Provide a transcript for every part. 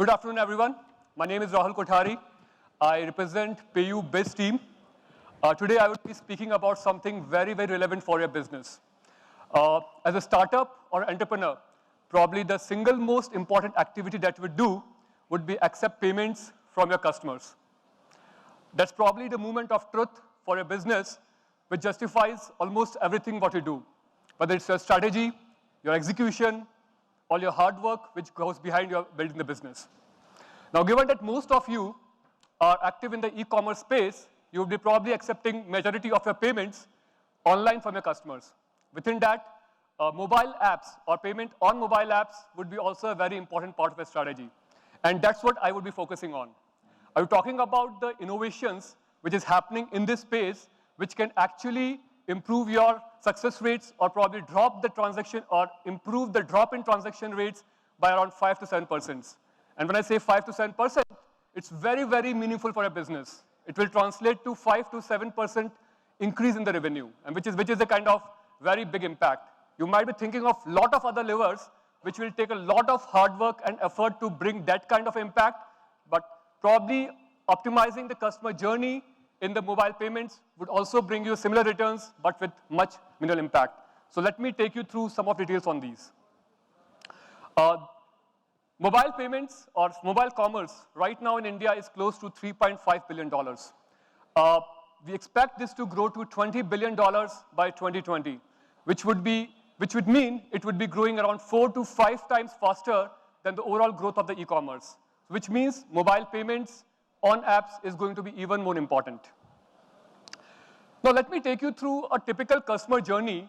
Good afternoon, everyone. My name is Rahul Kothari. I represent PayUbiz team. Today, I would be speaking about something very, very relevant for your business. As a startup or entrepreneur, probably the single most important activity that you would do would be accept payments from your customers. That's probably the moment of truth for your business, which justifies almost everything what you do, whether it's your strategy, your execution, all your hard work, which goes behind your building the business. Now, given that most of you are active in the e-commerce space, you will be probably accepting majority of your payments online from your customers. Within that, mobile apps or payment on mobile apps would be also a very important part of your strategy. And that's what I would be focusing on. I'm talking about the innovations which is happening in this space, which can actually improve your success rates or probably drop the transaction or improve the drop in transaction rates by around 5 to 7%. And when I say 5 to 7%, it's very, very meaningful for a business. It will translate to 5 to 7% increase in the revenue, and which is a kind of very big impact. You might be thinking of a lot of other levers, which will take a lot of hard work and effort to bring that kind of impact, but probably optimizing the customer journey in the mobile payments would also bring you similar returns, but with much minimal impact. So let me take you through some of the details on these. Mobile payments or mobile commerce right now in India is close to $3.5 billion. We expect this to grow to $20 billion by 2020, which would mean it would be growing around 4 to 5 times faster than the overall growth of the e-commerce, which means mobile payments on apps is going to be even more important. Now, let me take you through a typical customer journey,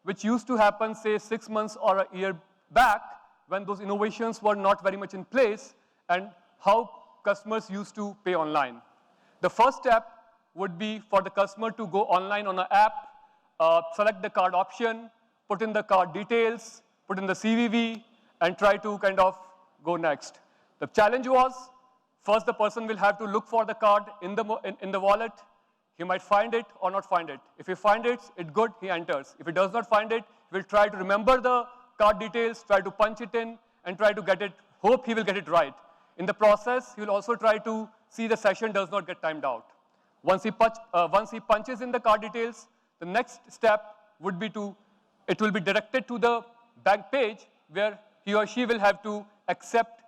which used to happen, say, 6 months or a year back, when those innovations were not very much in place, and how customers used to pay online. The first step would be for the customer to go online on an app, select the card option, put in the card details, put in the CVV, and try to kind of go next. The challenge was, first, the person will have to look for the card in the wallet. He might find it or not find it. If he finds it, it's good, he enters. If he does not find it, he will try to remember the card details, try to punch it in, and try to get it, hope he will get it right. In the process, he will also try to see the session does not get timed out. Once he punches in the card details, the next step would be it will be directed to the bank page where he or she will have to accept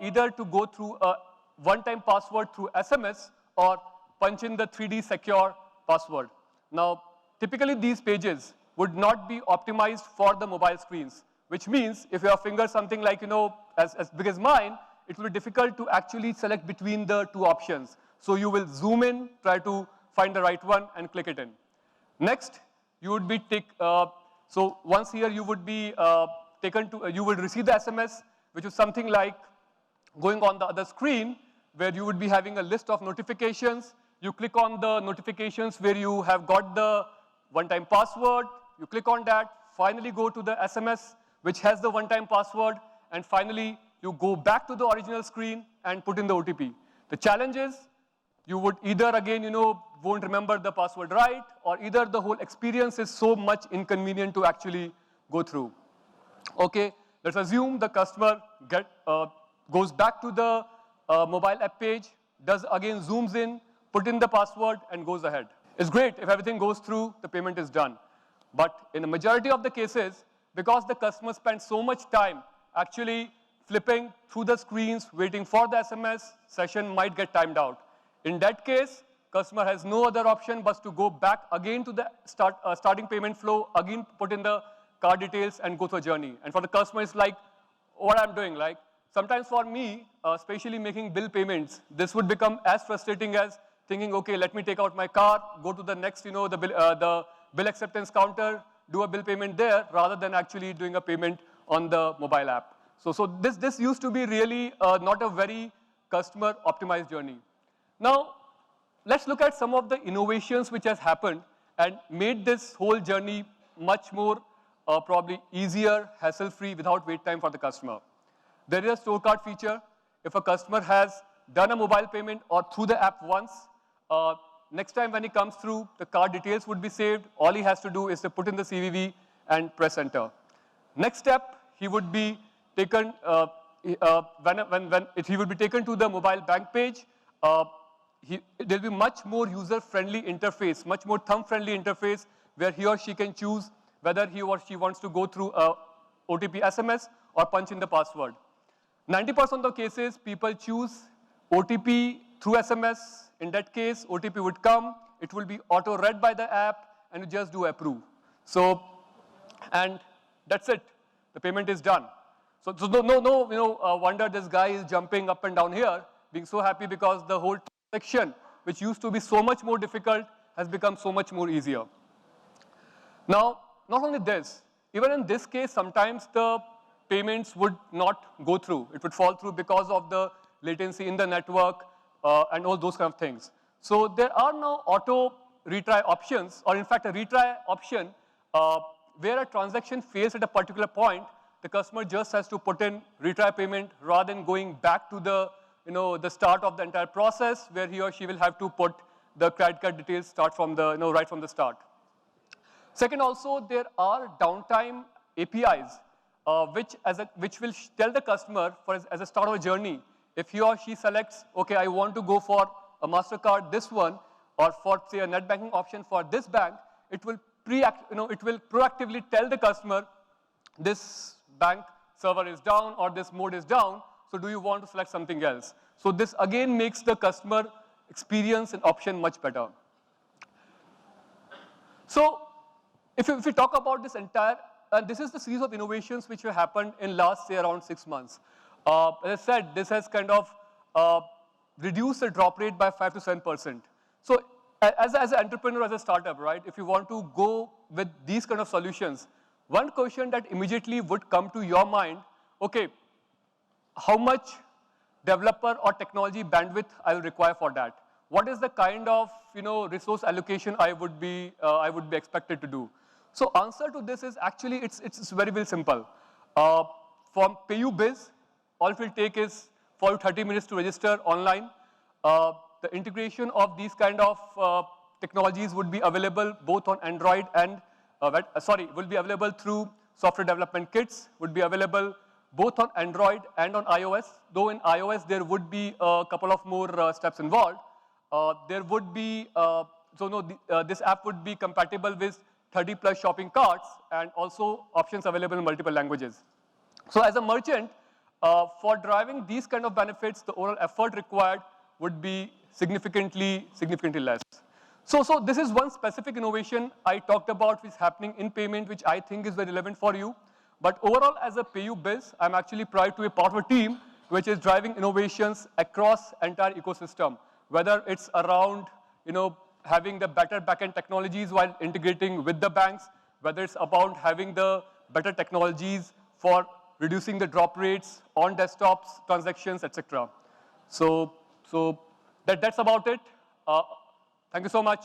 either to go through a one-time password through SMS or punch in the 3D secure password. Now, typically these pages would not be optimized for the mobile screens, which means if your finger something like, as big as mine, it will be difficult to actually select between the two options. So you will zoom in, try to find the right one, and click it in. Next, you would be so once here you would be you will receive the SMS, which is something like going on the other screen, where you would be having a list of notifications. You click on the notifications where you have got the one-time password. You click on that, finally go to the SMS, which has the one-time password, and finally you go back to the original screen and put in the OTP. The challenge is you would either, again, won't remember the password right, or either the whole experience is so much inconvenient to actually go through. Okay, let's assume the customer goes back to the mobile app page, zooms in, put in the password, and goes ahead. It's great if everything goes through, the payment is done. But in the majority of the cases, because the customer spends so much time actually flipping through the screens, waiting for the SMS, session might get timed out. In that case, customer has no other option but to go back again to the starting payment flow, again put in the card details and go through a journey. And for the customer, it's like, what I'm doing, like, sometimes for me, especially making bill payments, this would become as frustrating as thinking, okay, let me take out my card, go to the next, the bill acceptance counter, do a bill payment there, rather than actually doing a payment on the mobile app. So this used to be really not a very customer optimized journey. Now, let's look at some of the innovations which has happened and made this whole journey much more probably easier, hassle-free, without wait time for the customer. There is a store card feature. If a customer has done a mobile payment or through the app once, next time when he comes through, the card details would be saved. All he has to do is to put in the CVV and press enter. Next step, he would be taken, if he will be taken to the mobile bank page, there will be much more user-friendly interface, much more thumb-friendly interface, where he or she can choose whether he or she wants to go through a OTP SMS or punch in the password. 90% of the cases, people choose OTP through SMS. In that case, OTP would come, it will be auto-read by the app, and you just do approve. So, and that's it. The payment is done. So no wonder this guy is jumping up and down here, being so happy because the whole transaction, which used to be so much more difficult, has become so much more easier. Now, not only this, even in this case, sometimes the payments would not go through. It would fall through because of the latency in the network and all those kind of things. So there are now auto retry options, or in fact a retry option where a transaction fails at a particular point. The customer just has to put in retry payment rather than going back to the start of the entire process, where he or she will have to put the credit card details start from the right from the start. Second, also there are downtime APIs which will tell the customer as a start of a journey, if he or she selects, okay, I want to go for a MasterCard, this one, or for say a net banking option for this bank, it will proactively tell the customer, this bank server is down or this mode is down, so do you want to select something else? So this again makes the customer experience and option much better. So if we talk about this entire, this is the series of innovations which have happened in last, say, around 6 months. As I said, this has kind of reduced the drop rate by 5 to 7%. So as an entrepreneur, as a startup, right, if you want to go with these kind of solutions, one question that immediately would come to your mind, okay, how much developer or technology bandwidth I will require for that? What is the kind of resource allocation I would be expected to do? So answer to this is actually it's very, very simple. From PayUbiz, all it will take is for you 30 minutes to register online. The integration of these kind of technologies would be available both on Android and will be available through software development kits, would be available both on Android and on iOS. Though in iOS there would be a couple of more steps involved. There would be this app would be compatible with 30 plus shopping carts and also options available in multiple languages. So as a merchant, for driving these kind of benefits, the overall effort required would be significantly less. So this is one specific innovation I talked about which is happening in payment, which I think is very relevant for you. But overall, as a PayUbiz, I'm actually proud to be part of a team which is driving innovations across entire ecosystem, whether it's around having the better backend technologies while integrating with the banks, whether it's about having the better technologies for reducing the drop rates on desktops, transactions, etc. So that's about it. Thank you so much.